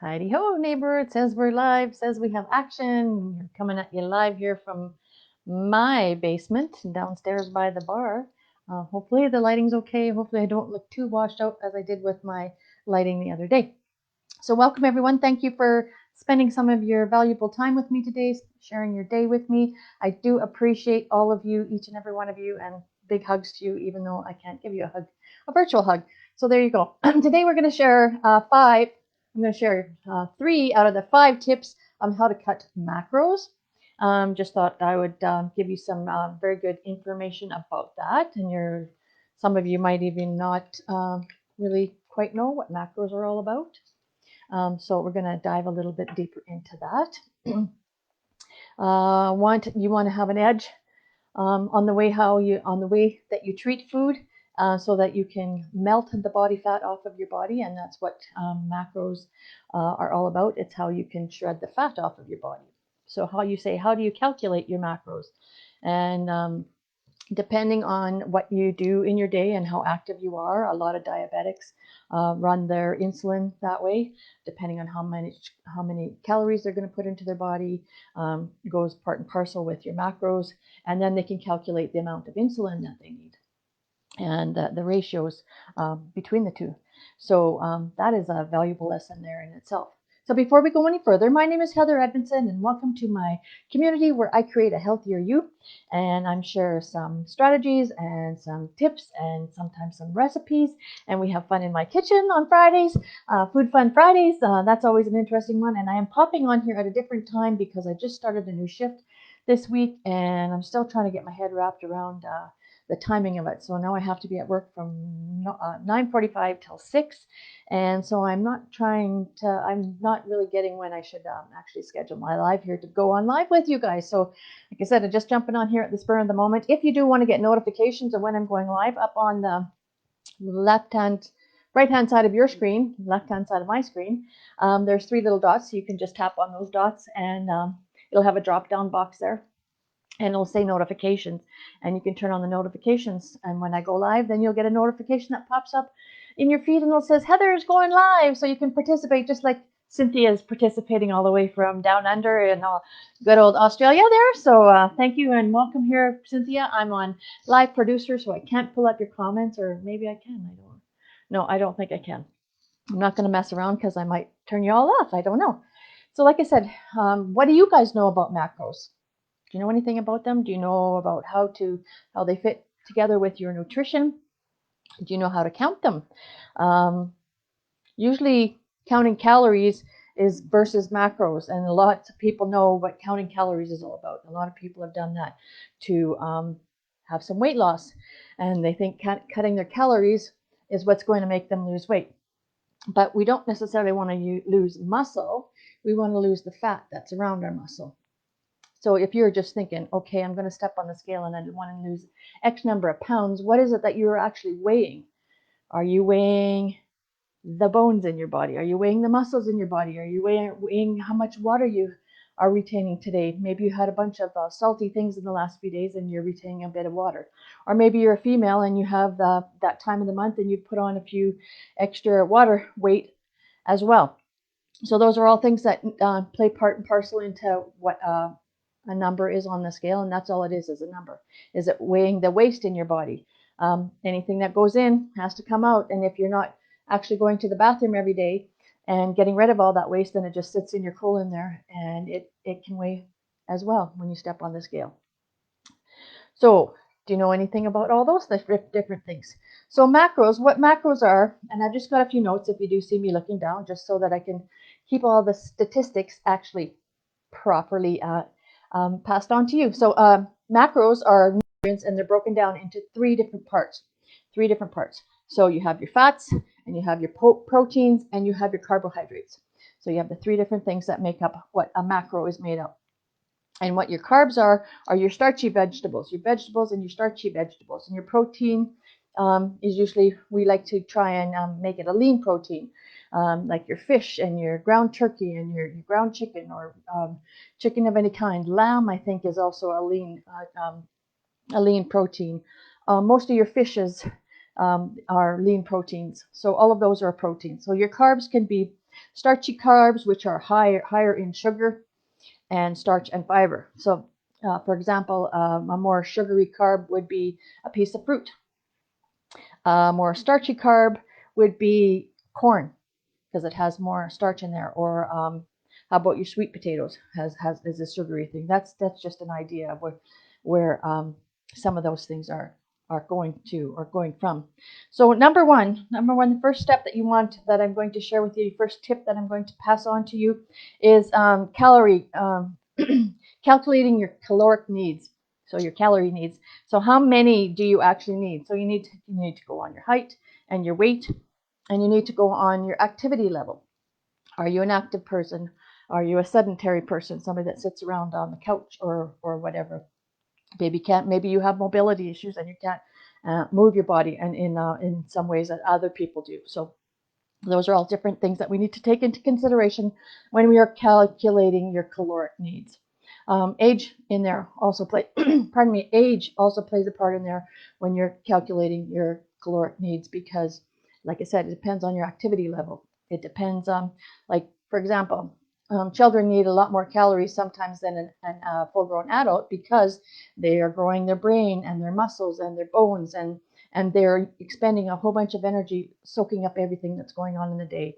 Heidi ho, neighbor. It says we're live, says we have action. We're coming at you live here from my basement downstairs by the bar. Hopefully the lighting's okay. Hopefully I don't look too washed out as I did with my lighting the other day. So welcome everyone. Thank you for spending some of your valuable time with me today, sharing your day with me. I do appreciate all of you, each and every one of you, and big hugs to you, even though I can't give you a virtual hug. So there you go. Today we're going to share I'm going to share 3 out of the 5 tips on how to cut macros. Just thought I would give you some very good information about that, and some of you might even not really quite know what macros are all about. So we're going to dive a little bit deeper into that. You want to have an edge on the way that you treat food, so that you can melt the body fat off of your body, and that's what macros are all about. It's how you can shred the fat off of your body. So how do you calculate your macros? And depending on what you do in your day and how active you are, a lot of diabetics run their insulin that way, depending on how many calories they're going to put into their body. Goes part and parcel with your macros, and then they can calculate the amount of insulin that they need and the ratios between the two. So that is a valuable lesson there in itself. So before we go any further, my name is Heather Edmondson, and welcome to my community where I create a healthier you, and I'm share some strategies and some tips and sometimes some recipes, and we have fun in my kitchen on Fridays, Food Fun Fridays. That's always an interesting one, and I am popping on here at a different time because I just started a new shift this week, and I'm still trying to get my head wrapped around the timing of it. So now I have to be at work from 9:45 till 6, and so I'm not really getting when I should actually schedule my live here to go on live with you guys. So like I said, I'm just jumping on here at the spur of the moment. If you do want to get notifications of when I'm going live, up on the right hand side of your screen, left hand side of my screen, there's 3 little dots. So you can just tap on those dots, and it'll have a drop down box there, and it'll say notifications, and you can turn on the notifications, and when I go live, then you'll get a notification that pops up in your feed, and it says Heather's going live, so you can participate just like Cynthia is participating all the way from down under in good old Australia there. So thank you and welcome here, Cynthia. I'm on live producer, so I can't pull up your comments, or maybe I can. I don't think I can. I'm not going to mess around because I might turn you all off. I don't know. So like I said, what do you guys know about macros? Do you know anything about them? Do you know about how they fit together with your nutrition? Do you know how to count them? Um, Usually, counting calories is versus macros, and a lot of people know what counting calories is all about. A lot of people have done that to have some weight loss, and they think cutting their calories is what's going to make them lose weight. But we don't necessarily want to lose muscle. We want to lose the fat that's around our muscle. So if you're just thinking, okay, I'm going to step on the scale and I want to lose X number of pounds, what is it that you're actually weighing? Are you weighing the bones in your body? Are you weighing the muscles in your body? Are you weighing how much water you are retaining today? Maybe you had a bunch of salty things in the last few days and you're retaining a bit of water. Or maybe you're a female and you have that time of the month and you put on a few extra water weight as well. So those are all things that play part and parcel into what a number is on the scale, and that's all it is a number. Is it weighing the waste in your body? Anything that goes in has to come out, and if you're not actually going to the bathroom every day and getting rid of all that waste, then it just sits in your colon there, and it can weigh as well when you step on the scale. So do you know anything about all those different things? So what macros are, and I've just got a few notes if you do see me looking down, just so that I can keep all the statistics actually properly passed on to you. So macros are nutrients, and they're broken down into 3 different parts. 3 different parts. So you have your fats, and you have your proteins, and you have your carbohydrates. So you have the 3 different things that make up what a macro is made of. And what your carbs are your starchy vegetables, and your starchy vegetables. And your protein is usually, we like to try and make it a lean protein, like your fish and your ground turkey and your ground chicken, or chicken of any kind. Lamb, I think, is also a lean protein. Most of your fishes are lean proteins. So all of those are proteins. So your carbs can be Starchy carbs, which are higher in sugar and starch and fiber. So, for example, a more sugary carb would be a piece of fruit. A more starchy carb would be corn because it has more starch in there. Or how about your sweet potatoes? Is a sugary thing. That's just an idea of where some of those things are going to or going from. So number one, the first step that I'm going to share with you, first tip that I'm going to pass on to you is calculating your caloric needs. So your calorie needs. So how many do you actually need? So you need to go on your height and your weight, and you need to go on your activity level. Are you an active person? Are you a sedentary person, somebody that sits around on the couch or whatever? Maybe you have mobility issues and you can't move your body, and in some ways that other people do. So those are all different things that we need to take into consideration when we are calculating your caloric needs. Age in there also pardon me, age also plays a part in there when you're calculating your caloric needs, because like I said, it depends on your activity level. It depends on, like, for example, children need a lot more calories sometimes than a full-grown adult, because they are growing their brain and their muscles and their bones, and they're expending a whole bunch of energy soaking up everything that's going on in the day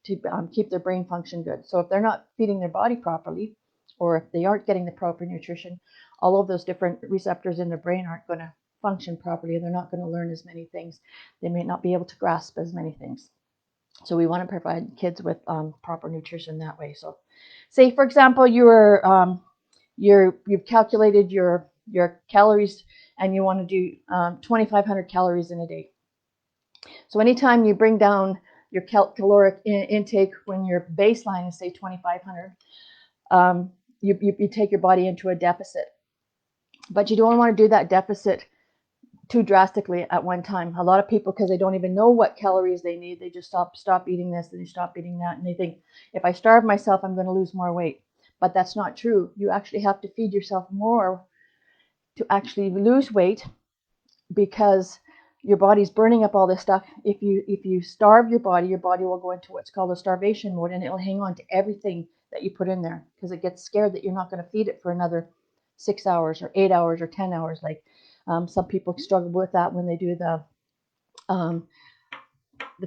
to keep their brain function good. So if they're not feeding their body properly, or if they aren't getting the proper nutrition, all of those different receptors in their brain aren't going to function properly, and they're not going to learn as many things. They may not be able to grasp as many things. So we want to provide kids with proper nutrition that way. So say, for example, you've calculated your calories, and you want to do 2,500 calories in a day. So anytime you bring down your caloric intake when your baseline is, say, 2,500, you take your body into a deficit. But you don't want to do that deficit too drastically at one time. A lot of people, because they don't even know what calories they need, they just stop eating this and they stop eating that, and they think, if I starve myself, I'm going to lose more weight. But that's not true. You actually have to feed yourself more to actually lose weight, because your body's burning up all this stuff. If you starve your body will go into what's called a starvation mode, and it'll hang on to everything that you put in there, because it gets scared that you're not going to feed it for another 6 hours or 8 hours or 10 hours. Like some people struggle with that when they do the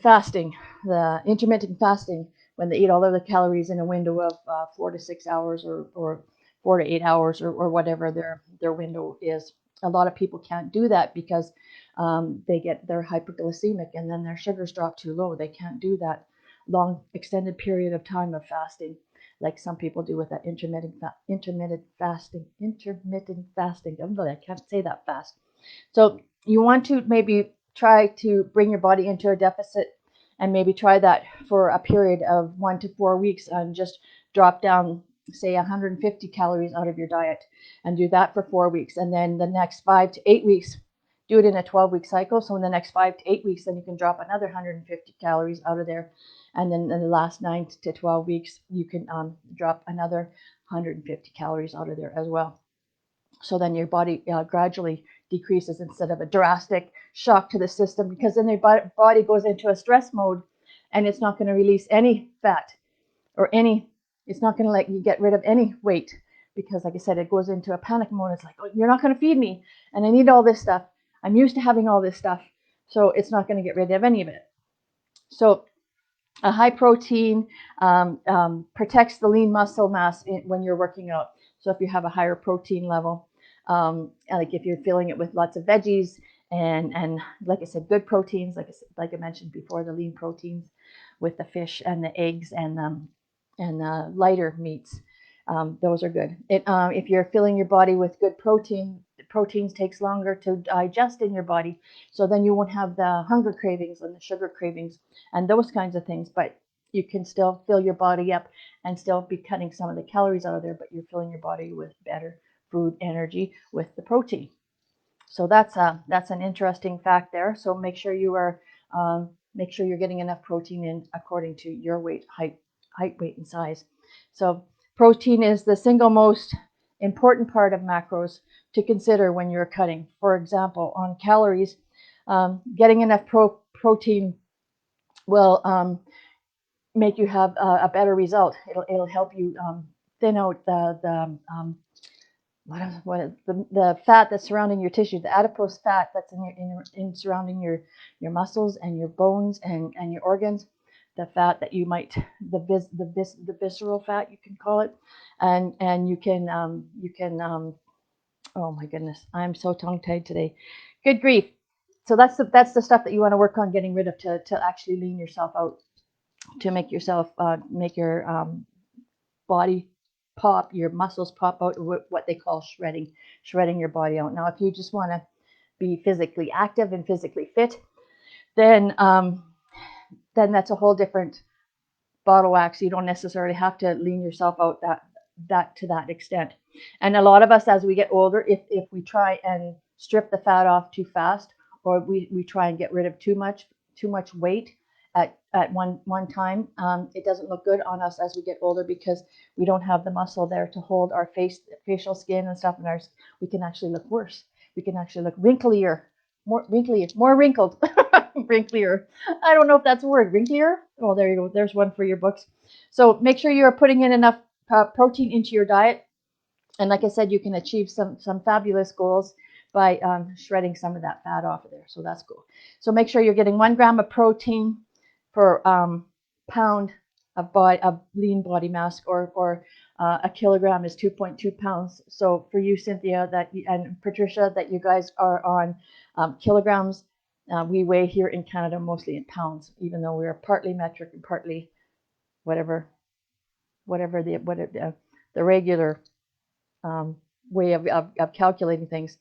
fasting, the intermittent fasting, when they eat all of the calories in a window of 4 to 6 hours, or 4 to 8 hours, or whatever their window is. A lot of people can't do that because they're hyperglycemic, and then their sugars drop too low. They can't do that long extended period of time of fasting like some people do with that intermittent fasting. I can't say that fast. So you want to maybe try to bring your body into a deficit, and maybe try that for a period of 1 to 4 weeks, and just drop down, say, 150 calories out of your diet, and do that for 4 weeks. And then the next 5 to 8 weeks, do it in a 12-week cycle. So in the next 5 to 8 weeks, then you can drop another 150 calories out of there. And then in the last 9 to 12 weeks, you can drop another 150 calories out of there as well. So then your body gradually decreases, instead of a drastic shock to the system, because then your body goes into a stress mode, and it's not going to release any fat it's not going to let you get rid of any weight, because, like I said, it goes into a panic mode. It's like, oh, you're not going to feed me, and I need all this stuff. I'm used to having all this stuff, so it's not going to get rid of any of it. So a high protein protects the lean muscle mass when you're working out. So if you have a higher protein level, like if you're filling it with lots of veggies, and like I said, good proteins, like I mentioned before, the lean proteins with the fish and the eggs and lighter meats, those are good. If you're filling your body with good proteins takes longer to digest in your body, so then you won't have the hunger cravings and the sugar cravings and those kinds of things. But you can still fill your body up and still be cutting some of the calories out of there, but you're filling your body with better food energy with the protein. So that's an interesting fact there. So make sure you're getting enough protein in according to your weight, height, weight, and size. So protein is the single most important part of macros to consider when you're cutting. For example, on calories, getting enough protein will make you have a better result. It'll help you thin out the fat that's surrounding your tissue, the adipose fat that's in surrounding your muscles and your bones and your organs, the fat that you might the visceral fat, you can call it, and you can oh my goodness, I'm so tongue tied today. Good grief. So that's the stuff that you want to work on getting rid of to actually lean yourself out, to make yourself make your body pop, your muscles pop out, what they call shredding your body out. Now, if you just want to be physically active and physically fit, then that's a whole different bottle wax. You don't necessarily have to lean yourself out that to that extent. And a lot of us, as we get older, if we try and strip the fat off too fast, or we try and get rid of too much weight at one time, it doesn't look good on us as we get older, because we don't have the muscle there to hold our facial skin and stuff, and we can actually look worse. We can actually look wrinklier, more wrinkled, wrinklier. I don't know if that's a word, wrinklier. Oh, there you go. There's one for your books. So make sure you are putting in enough protein into your diet, and like I said, you can achieve some fabulous goals by shredding some of that fat off of there. So that's cool. So make sure you're getting 1 gram of protein per pound of lean body mass, or a kilogram is 2.2 pounds. So for you, Cynthia, and Patricia, that you guys are on kilograms, we weigh here in Canada mostly in pounds, even though we are partly metric and partly whatever the regular way of calculating things.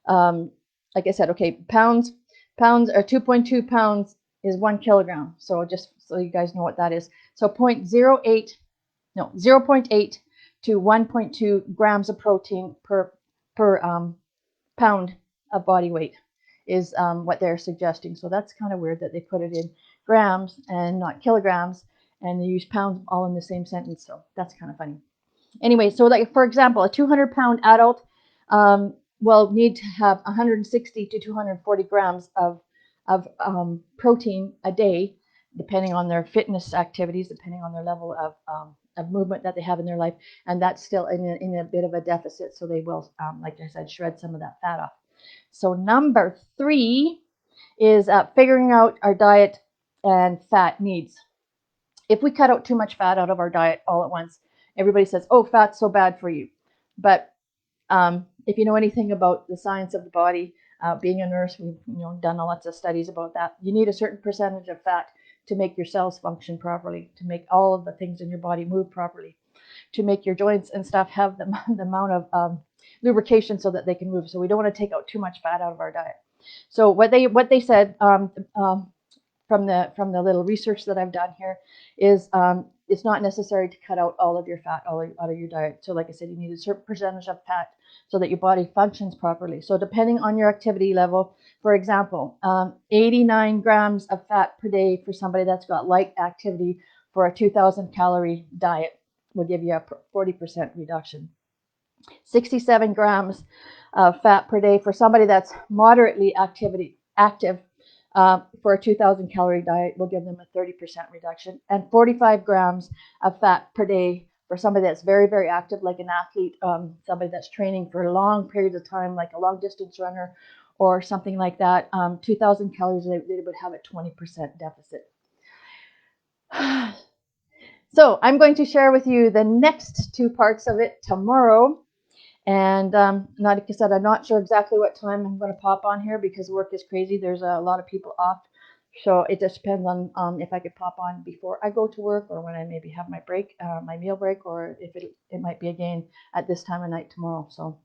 Like I said, okay, pounds are 2.2 pounds is 1 kilogram. So just so you guys know what that is. So 0.08 to 1.2 grams of protein per pound of body weight is what they're suggesting. So that's kind of weird that they put it in grams and not kilograms, and they use pounds all in the same sentence. So that's kind of funny. Anyway, so like for example, a 200-pound adult will need to have 160 to 240 grams of protein a day, depending on their fitness activities, depending on their level of movement that they have in their life, and that's still in a bit of a deficit. So they will, like I said, shred some of that fat off. So number 3 is figuring out our diet and fat needs. If we cut out too much fat out of our diet all at once, everybody says, "Oh, fat's so bad for you." But if you know anything about the science of the body, being a nurse, we've done lots of studies about that. You need a certain percentage of fat to make your cells function properly, to make all of the things in your body move properly, to make your joints and stuff have the amount of lubrication so that they can move. So we don't want to take out too much fat out of our diet. So what they said from the little research that I've done here is it's not necessary to cut out all of your fat out of your diet. So like I said, you need a certain percentage of fat so that your body functions properly. So depending on your activity level, for example, 89 grams of fat per day for somebody that's got light activity for a 2,000 calorie diet will give you a 40% reduction. 67 grams of fat per day for somebody that's moderately active for a 2,000 calorie diet will give them a 30% reduction, and 45 grams of fat per day for somebody that's very, very active, like an athlete, somebody that's training for a long period of time, like a long distance runner or something like that. 2,000 calories, they would have a 20% deficit. So I'm going to share with you the next 2 parts of it tomorrow. And like I said, I'm not sure exactly what time I'm going to pop on here because work is crazy. There's a lot of people off. So it just depends on if I could pop on before I go to work, or when I maybe have my break, my meal break, or if it might be again at this time of night tomorrow. So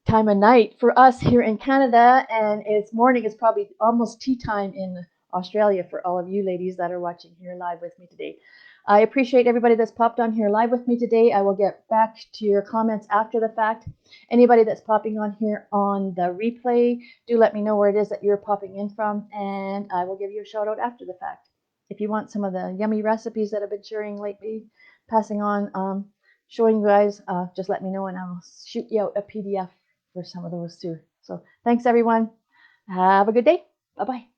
time of night for us here in Canada, and it's morning. It's probably almost tea time in Australia for all of you ladies that are watching here live with me today. I appreciate everybody that's popped on here live with me today. I will get back to your comments after the fact. Anybody that's popping on here on the replay, do let me know where it is that you're popping in from, and I will give you a shout out after the fact. If you want some of the yummy recipes that I've been sharing lately, passing on, showing you guys, just let me know and I'll shoot you out a PDF for some of those too. So thanks everyone. Have a good day. Bye-bye.